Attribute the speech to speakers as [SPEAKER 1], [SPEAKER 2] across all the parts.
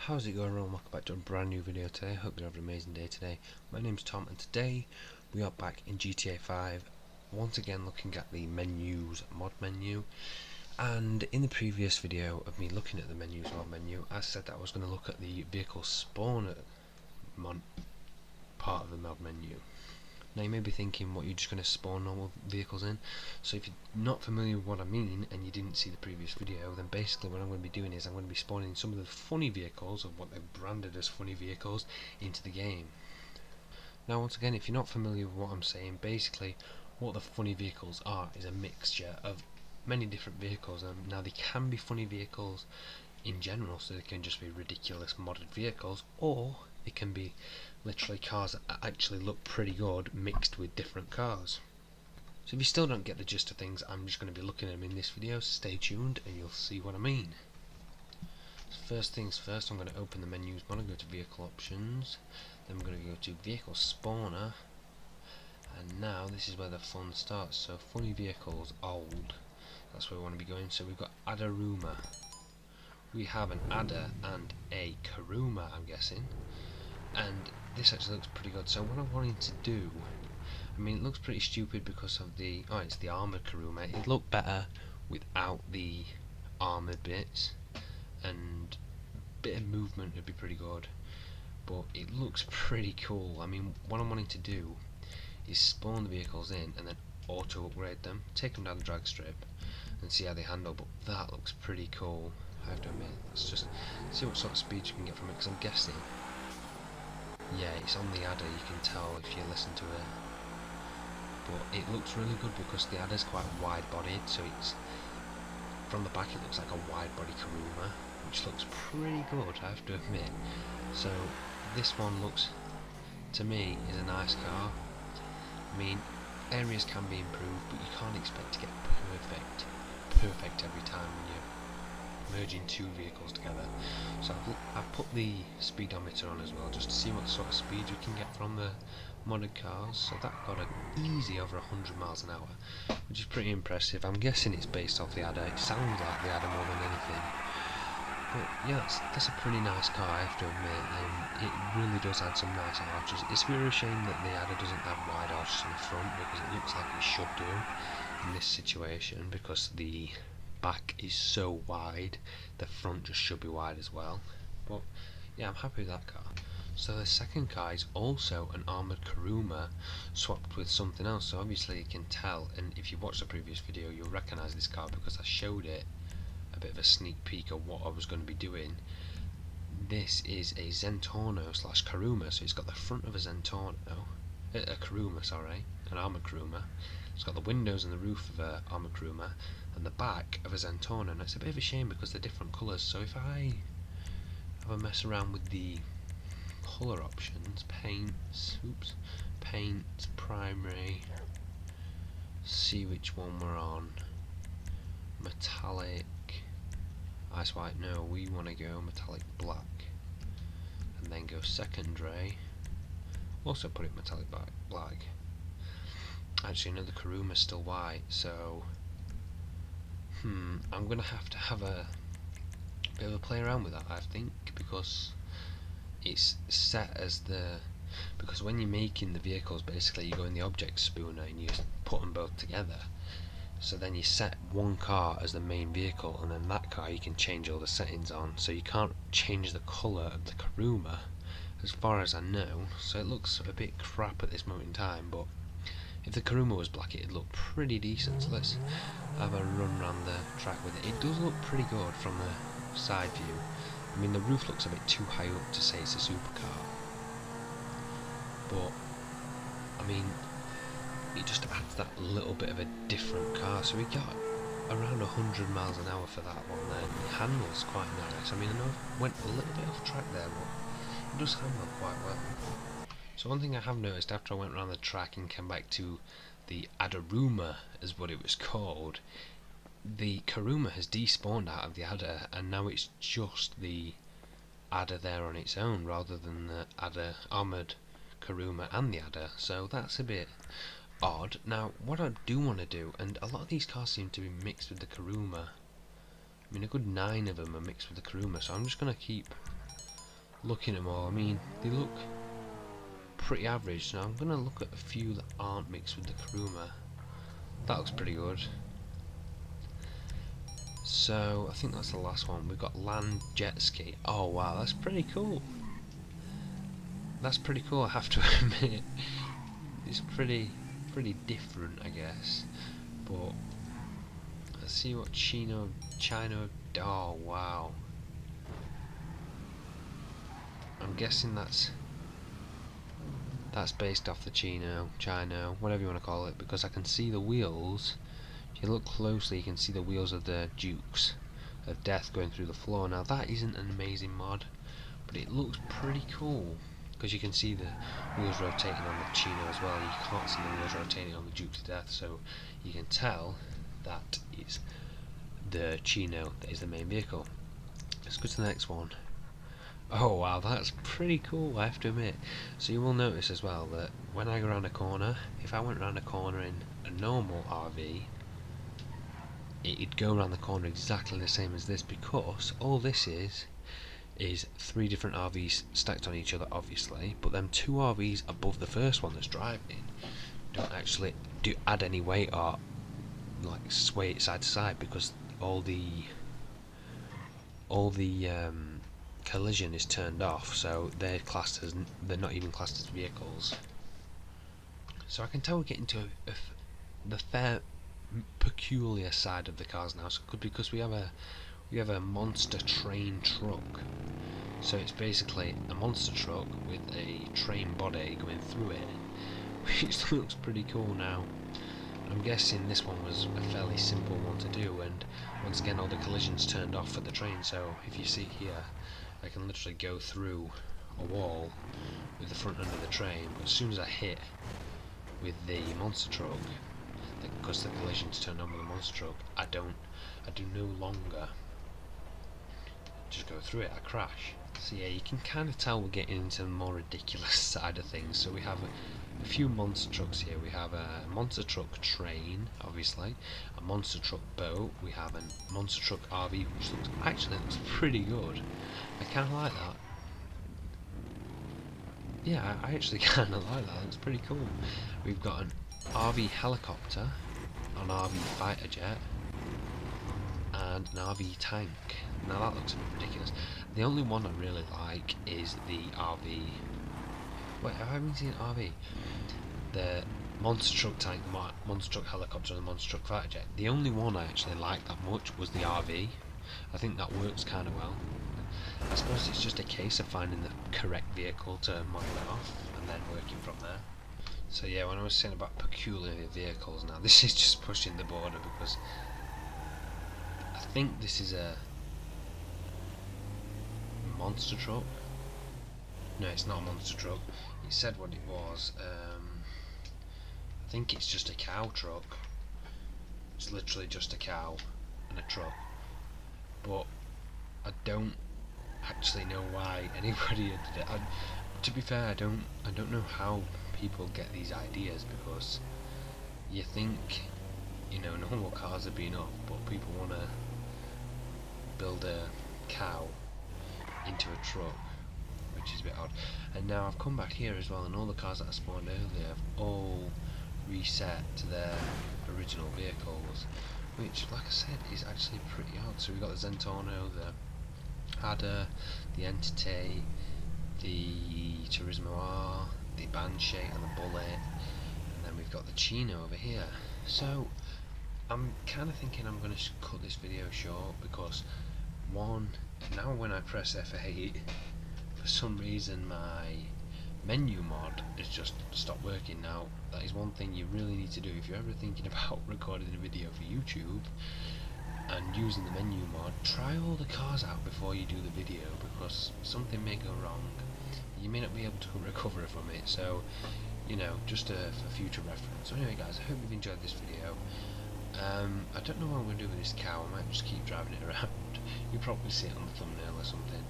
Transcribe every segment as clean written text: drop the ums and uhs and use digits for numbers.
[SPEAKER 1] How's it going, everyone? Welcome back to a brand new video today. Hope you're having an amazing day today. My name's Tom and today we are back in GTA 5 once again looking at the menus mod menu. And in the previous video of me looking at the menus mod menu, I said that I was going to look at the vehicle spawner part of the mod menu. Now you may be thinking, what, you're just going to spawn normal vehicles in? So if you're not familiar with what I mean and you didn't see the previous video, then basically what I'm going to be doing is I'm going to be spawning some of the funny vehicles, of what they've branded as funny vehicles, into the game. Now once again, if you're not familiar with what I'm saying, basically what the funny vehicles are is a mixture of many different vehicles. Now they can be funny vehicles in general, so they can just be ridiculous modded vehicles, or it can be literally cars that actually look pretty good mixed with different cars. So if you still don't get the gist of things, I'm just going to be looking at them in this video, so stay tuned and you'll see what I mean. So first things first, I'm going to open the menus. I'm going to go to vehicle options, then I'm going to go to vehicle spawner, and now this is where the fun starts. So funny vehicles, old, that's where we want to be going. So we've got Daruma, we have an Adder and a Karuma, I'm guessing, and this actually looks pretty good. So what I'm wanting to do, I mean, it looks pretty stupid because of the, it's the armoured Karuma. It'd look better without the armoured bits, and a bit of movement would be pretty good, but it looks pretty cool. I mean, what I'm wanting to do is spawn the vehicles in and then auto upgrade them, take them down the drag strip and see how they handle, but that looks pretty cool, I have to admit. Let's just see what sort of speed you can get from it, because I'm guessing, yeah, it's on the Adder, you can tell if you listen to it, but it looks really good because the Adder's quite wide bodied, so it's, from the back it looks like a wide body Karuma, which looks pretty good, I have to admit. So this one looks, to me, is a nice car. I mean, areas can be improved, but you can't expect to get perfect every time when you're merging two vehicles together. So I've put the speedometer on as well, just to see what sort of speed we can get from the modded cars. So that got an easy over 100 miles an hour, which is pretty impressive. I'm guessing it's based off the Adder. It sounds like the Adder more than anything. But yeah, that's a pretty nice car, I have to admit. It really does add some nice arches. It's a bit of a shame that the Adder doesn't have wide arches in the front, because it looks like it should do in this situation, because the back is so wide, the front just should be wide as well. But yeah, I'm happy with that car. So the second car is also an armoured Karuma swapped with something else, so obviously you can tell, and if you watched the previous video you'll recognise this car because I showed it a bit of a sneak peek of what I was going to be doing. This is a Zentorno slash Karuma, so it's got the front of a Zentorno, a Karuma, sorry, an armoured Karuma. It's got the windows and the roof of a armoured Karuma, and the back of a Zentorno, and it's a bit of a shame because they're different colours. So if I have a mess around with the colour options, paints, primary, see which one we're on, metallic, ice white, no, we want to go metallic black, and then go secondary, also put it metallic black. Actually no, the Karuma's still white, so I'm going to have a bit of a play around with that, I think, because it's set as because when you're making the vehicles, basically you go in the object spooner and you put them both together, so then you set one car as the main vehicle, and then that car you can change all the settings on, so you can't change the colour of the Karuma as far as I know, so it looks a bit crap at this moment in time. But if the Karuma was black it'd look pretty decent, so let's have a run around the track with it. It does look pretty good from the side view. I mean, the roof looks a bit too high up to say it's a supercar, but I mean, it just adds that little bit of a different car. So we got around 100 miles an hour for that one there. The handle's quite nice. I mean, I know I went a little bit off track there, but it does handle quite well. So one thing I have noticed after I went around the track and came back to the Daruma, is what it was called, the Karuma has despawned out of the Adder, and now it's just the Adder there on its own, rather than the Adder armoured Karuma and the Adder. So that's a bit odd. Now what I do want to do, and a lot of these cars seem to be mixed with the Karuma, I mean a good 9 of them are mixed with the Karuma, so I'm just going to keep looking at them all, I mean, they look pretty average. Now I'm going to look at a few that aren't mixed with the Kuruma. That looks pretty good. So I think that's the last one. We've got land jet ski. Oh wow, that's pretty cool. That's pretty cool, I have to admit. It's pretty different, I guess. But let's see what China. Oh wow. I'm guessing that's based off the Chino, whatever you want to call it, because I can see the wheels. If you look closely, you can see the wheels of the Dukes of Death going through the floor. Now that isn't an amazing mod, but it looks pretty cool because you can see the wheels rotating on the Chino as well. You can't see the wheels rotating on the Dukes of Death, so you can tell that it's the Chino that is the main vehicle. Let's go to the next one. Oh wow, that's pretty cool, I have to admit. So you will notice as well that when I go around a corner, if I went around a corner in a normal RV, it'd go around the corner exactly the same as this, because all this is 3 different RVs stacked on each other, obviously, but them 2 RVs above the first one that's driving don't actually add any weight or like sway it side to side, because all the collision is turned off, so they're not even classed as vehicles. So I can tell we're getting to the fair peculiar side of the cars now. So it could be because we have a monster train truck. So it's basically a monster truck with a train body going through it, which looks pretty cool now. I'm guessing this one was a fairly simple one to do, and once again all the collisions turned off for the train, so if you see here, I can literally go through a wall with the front end of the train, but as soon as I hit with the monster truck, because the collisions turned on with the monster truck, I do no longer just go through it, I crash. So yeah, you can kind of tell we're getting into the more ridiculous side of things. So we have a few monster trucks here. We have a monster truck train, obviously, a monster truck boat, we have a monster truck RV, which looks pretty good. I kind of like that. Yeah, I actually kind of like that. It's pretty cool. We've got an RV helicopter, an RV fighter jet, and an RV tank. Now that looks a bit ridiculous. The only one I really like is the RV. Wait, have I even seen an RV? The monster truck tank, the monster truck helicopter, and the monster truck fighter jet. The only one I actually liked that much was the RV. I think that works kind of well. I suppose it's just a case of finding the correct vehicle to model it off and then working from there. So yeah, when I was saying about peculiar vehicles, now this is just pushing the border, because I think this is a monster truck. No, it's not a monster truck. It said what it was. I think it's just a cow truck. It's literally just a cow and a truck. But I don't actually know why anybody did it. To be fair, I don't know how people get these ideas, because you think, you know, normal cars are being up, but people want to build a cow into a truck, which is a bit odd. And now I've come back here as well, and all the cars that I spawned earlier have all reset to their original vehicles, which, like I said, is actually pretty odd. So we've got the Zentorno, the Adder, the Entity, the Turismo, the Banshee and the Bullet, and then we've got the Chino over here. So I'm kind of thinking I'm going to cut this video short, because one, now when I press F8, for some reason my menu mod has just stopped working. Now that is one thing you really need to do if you're ever thinking about recording a video for YouTube and using the menu mod. Try all the cars out before you do the video, because something may go wrong. You may not be able to recover from it, so you know, just for future reference. So anyway guys, I hope you've enjoyed this video. I don't know what I'm going to do with this cow. I might just keep driving it around. You'll probably see it on the thumbnail or something.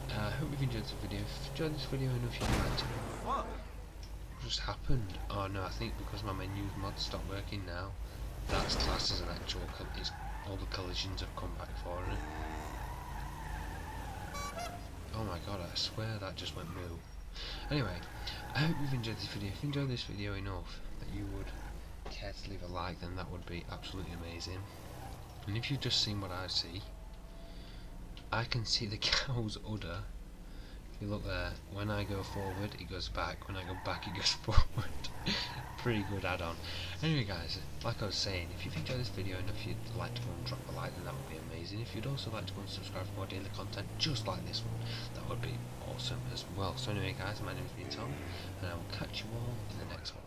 [SPEAKER 1] I hope you've enjoyed this video. If you enjoyed this video enough, you liked it. What just happened? Oh no, I think because my menu mod stopped working now. That's classed as an actual. All the collisions have come back for it. Oh my god, I I swear that just went moo. Anyway, I hope you've enjoyed this video. If you enjoyed this video enough that you would care to leave a like, then that would be absolutely amazing. And if you've just seen what I see, I can see the cow's udder. If you look there, when I go forward it goes back, when I go back it goes forward. Pretty good add-on. Anyway guys, like I was saying, if you've enjoyed this video and if you'd like to go and drop a like, then that would be amazing. If you'd also like to go and subscribe for more daily content just like this one, that would be awesome as well. So anyway guys, my name has been Tom, and I will catch you all in the next one.